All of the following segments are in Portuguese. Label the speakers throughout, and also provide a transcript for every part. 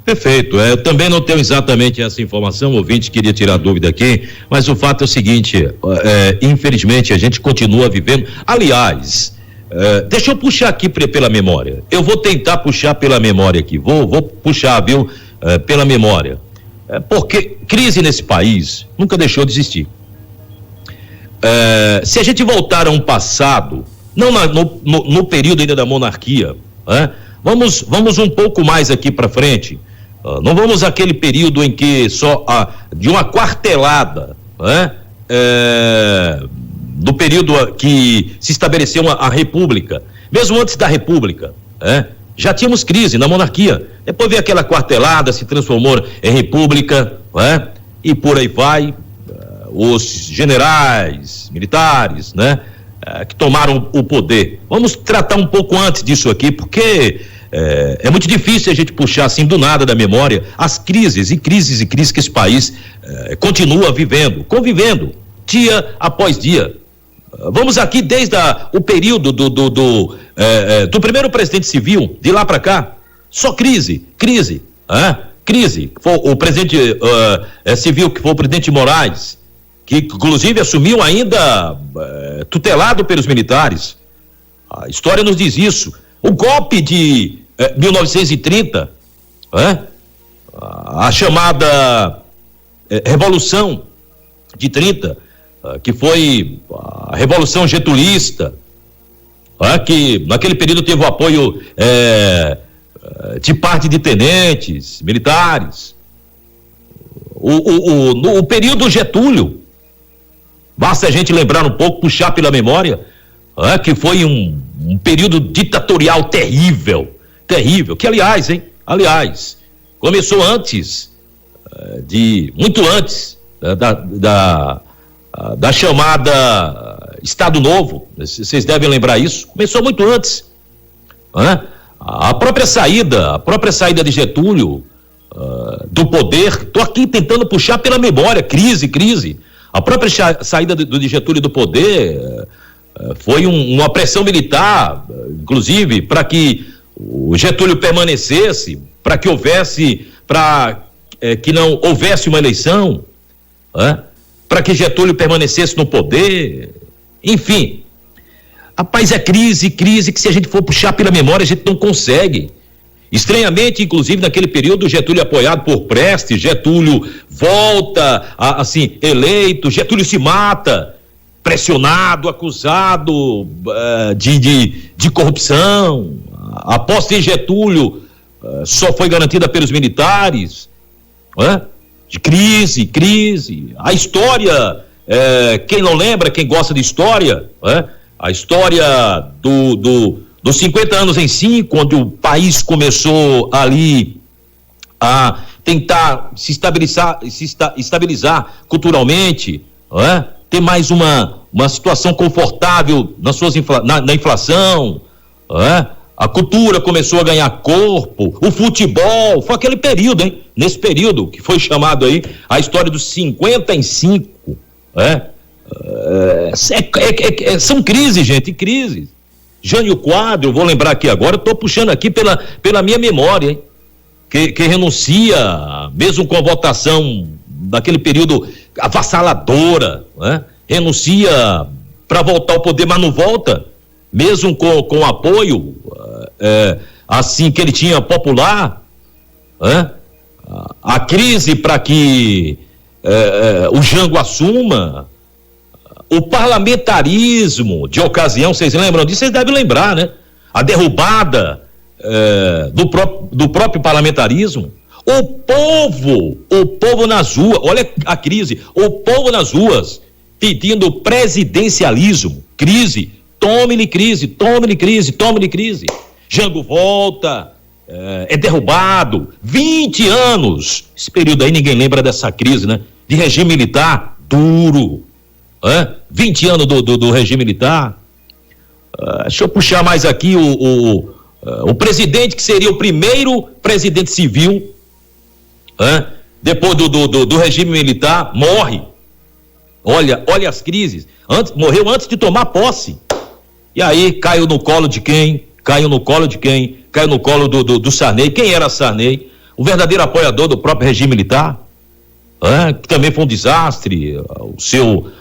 Speaker 1: Perfeito, eu também não tenho exatamente essa informação, o ouvinte queria tirar dúvida aqui, mas o fato é o seguinte, infelizmente a gente continua vivendo, aliás, deixa eu puxar aqui pela memória, eu vou tentar puxar pela memória aqui, vou puxar, viu, pela memória, porque crise nesse país nunca deixou de existir. Se a gente voltar a um passado, não no período ainda da monarquia, vamos um pouco mais aqui para frente. Não vamos àquele período em que só de uma quartelada, do período que se estabeleceu a República, mesmo antes da República, já tínhamos crise na monarquia. Depois veio aquela quartelada, se transformou em República, e por aí vai. Os generais, militares, que tomaram o poder. Vamos tratar um pouco antes disso aqui, porque é muito difícil a gente puxar assim do nada da memória as crises que esse país continua convivendo, dia após dia. Vamos aqui desde o período do primeiro presidente civil, de lá para cá, só crise. Foi o presidente civil, que foi o presidente Moraes, que inclusive assumiu ainda tutelado pelos militares. A história nos diz isso. O golpe de 1930, a chamada Revolução de 30, que foi a Revolução Getulista, que naquele período teve o apoio de parte de tenentes militares. O período Getúlio, basta a gente lembrar um pouco, puxar pela memória, que foi um período ditatorial terrível, que aliás, começou muito antes da chamada Estado Novo. Vocês devem lembrar isso, começou muito antes. A própria saída de Getúlio do poder, estou aqui tentando puxar pela memória, crise. A própria saída de Getúlio do poder foi uma pressão militar, inclusive, para que o Getúlio permanecesse, para que que não houvesse uma eleição, para que Getúlio permanecesse no poder, enfim. Rapaz, é crise que se a gente for puxar pela memória, a gente não consegue. Estranhamente, inclusive, naquele período, Getúlio apoiado por Prestes, Getúlio volta, eleito, Getúlio se mata, pressionado, acusado de corrupção. A posse de Getúlio só foi garantida pelos militares, de crise. A história, quem não lembra, quem gosta de história, a história dos 50 anos em 5, onde o país começou ali a tentar se estabilizar culturalmente, ter mais uma situação confortável na inflação, a cultura começou a ganhar corpo, o futebol, foi aquele período, nesse período que foi chamado aí a história dos 50 em 5, são crises, gente, crises. Jânio Quadros, vou lembrar aqui agora, estou puxando aqui pela minha memória, que renuncia, mesmo com a votação daquele período avassaladora, renuncia para voltar ao poder, mas não volta, mesmo com apoio, assim que ele tinha popular, a crise para que o Jango assuma, o parlamentarismo de ocasião, vocês lembram disso? Vocês devem lembrar, né? A derrubada do próprio parlamentarismo. O povo nas ruas, olha a crise, o povo nas ruas pedindo presidencialismo, crise, tome-lhe crise. Jango volta, é derrubado, 20 anos, esse período aí ninguém lembra dessa crise, né? De regime militar duro, 20 anos do regime militar. Deixa eu puxar mais aqui o presidente que seria o primeiro presidente civil, depois do regime militar, morre. Olha as crises, morreu antes de tomar posse, e aí caiu no colo de quem? Caiu no colo do Sarney. Quem era Sarney? o verdadeiro apoiador do próprio regime militar, que também foi um desastre, o seu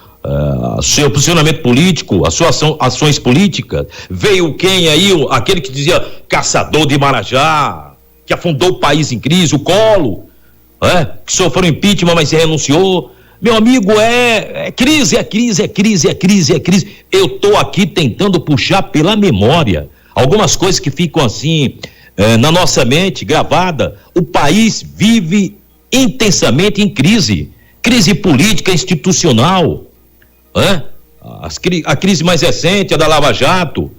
Speaker 1: posicionamento político, as suas ações políticas. Veio quem aí, aquele que dizia caçador de Marajá, que afundou o país em crise, o Collor, que sofreu impeachment, mas se renunciou. Meu amigo, é crise. Eu estou aqui tentando puxar pela memória algumas coisas que ficam assim na nossa mente, gravada. O país vive intensamente em crise política, institucional. A crise mais recente, a da Lava Jato,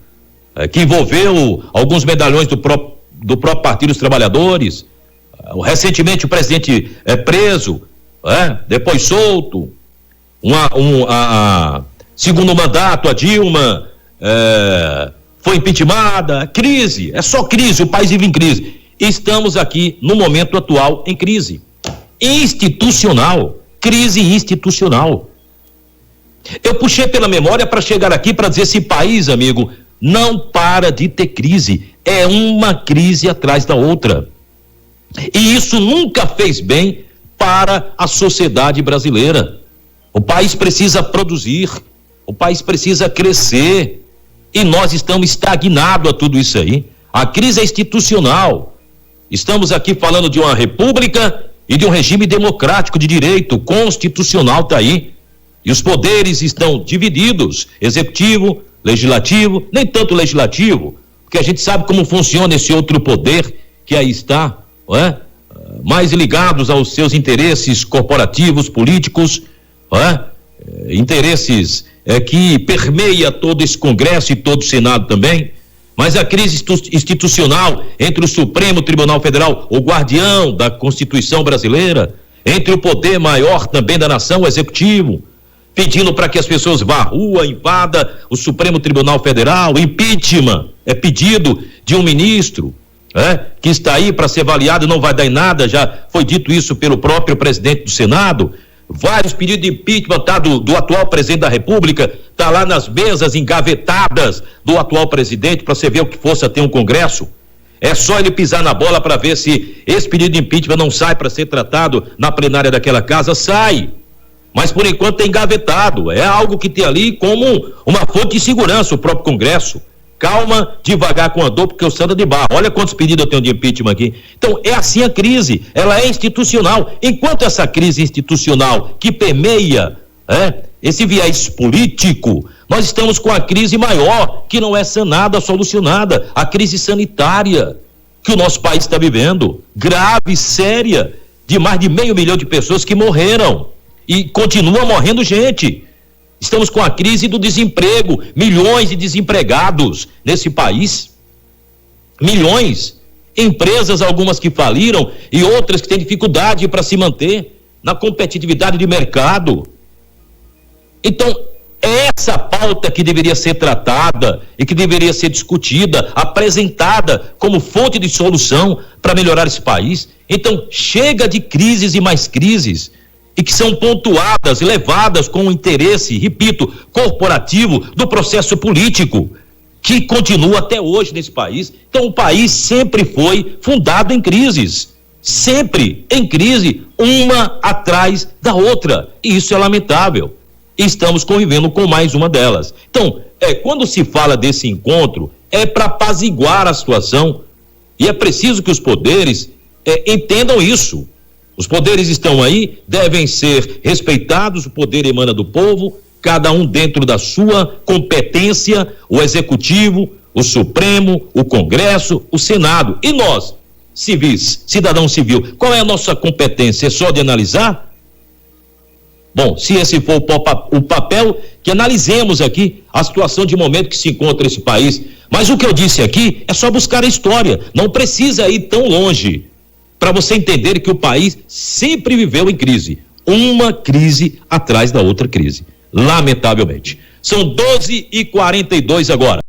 Speaker 1: que envolveu alguns medalhões do próprio Partido dos Trabalhadores. Recentemente o presidente preso, depois solto. Segundo mandato, a Dilma foi impeachmentada. Crise, é só crise, o país vive em crise. Estamos aqui no momento atual em crise institucional, crise institucional. Eu puxei pela memória para chegar aqui para dizer: esse país, amigo, não para de ter crise, é uma crise atrás da outra. E isso nunca fez bem para a sociedade brasileira. O país precisa produzir, o país precisa crescer, e nós estamos estagnados a tudo isso aí. A crise é institucional. Estamos aqui falando de uma república e de um regime democrático de direito, constitucional está aí. E os poderes estão divididos, executivo, legislativo, nem tanto legislativo, porque a gente sabe como funciona esse outro poder que aí está, mais ligados aos seus interesses corporativos, políticos, interesses que permeia todo esse Congresso e todo o Senado também. Mas a crise institucional entre o Supremo Tribunal Federal, o guardião da Constituição brasileira, entre o poder maior também da nação, o Executivo, pedindo para que as pessoas vá à rua, invada o Supremo Tribunal Federal. Impeachment é pedido de um ministro que está aí para ser avaliado, não vai dar em nada, já foi dito isso pelo próprio presidente do Senado. Vários pedidos de impeachment do atual presidente da República, está lá nas mesas engavetadas do atual presidente, para você ver o que fosse a ter um Congresso. É só ele pisar na bola para ver se esse pedido de impeachment não sai para ser tratado na plenária daquela casa. Sai, mas por enquanto é engavetado, é algo que tem ali como uma fonte de segurança o próprio Congresso. Calma, devagar com a dor, porque eu sando de barro. Olha quantos pedidos eu tenho de impeachment aqui. Então, é assim a crise, ela é institucional. Enquanto essa crise institucional que permeia esse viés político, nós estamos com a crise maior, que não é sanada, solucionada, a crise sanitária que o nosso país está vivendo, grave, séria, de mais de 500 mil de pessoas que morreram e continua morrendo gente. Estamos com a crise do desemprego, milhões de desempregados nesse país, milhões, empresas algumas que faliram e outras que têm dificuldade para se manter na competitividade de mercado. Então, é essa pauta que deveria ser tratada e que deveria ser discutida, apresentada como fonte de solução para melhorar esse país. Então, chega de crises e mais crises, e que são pontuadas, levadas com o interesse, repito, corporativo do processo político, que continua até hoje nesse país. Então o país sempre foi fundado em crises, sempre em crise, uma atrás da outra, e isso é lamentável. Estamos convivendo com mais uma delas. Então, quando se fala desse encontro, é para apaziguar a situação, e é preciso que os poderes entendam isso. Os poderes estão aí, devem ser respeitados, o poder emana do povo, cada um dentro da sua competência, o Executivo, o Supremo, o Congresso, o Senado. E nós, civis, cidadão civil, qual é a nossa competência? É só de analisar? Bom, se esse for o papel, que analisemos aqui a situação de momento que se encontra esse país. Mas o que eu disse aqui é só buscar a história, não precisa ir tão longe, para você entender que o país sempre viveu em crise, uma crise atrás da outra crise, lamentavelmente. São 12h42 agora.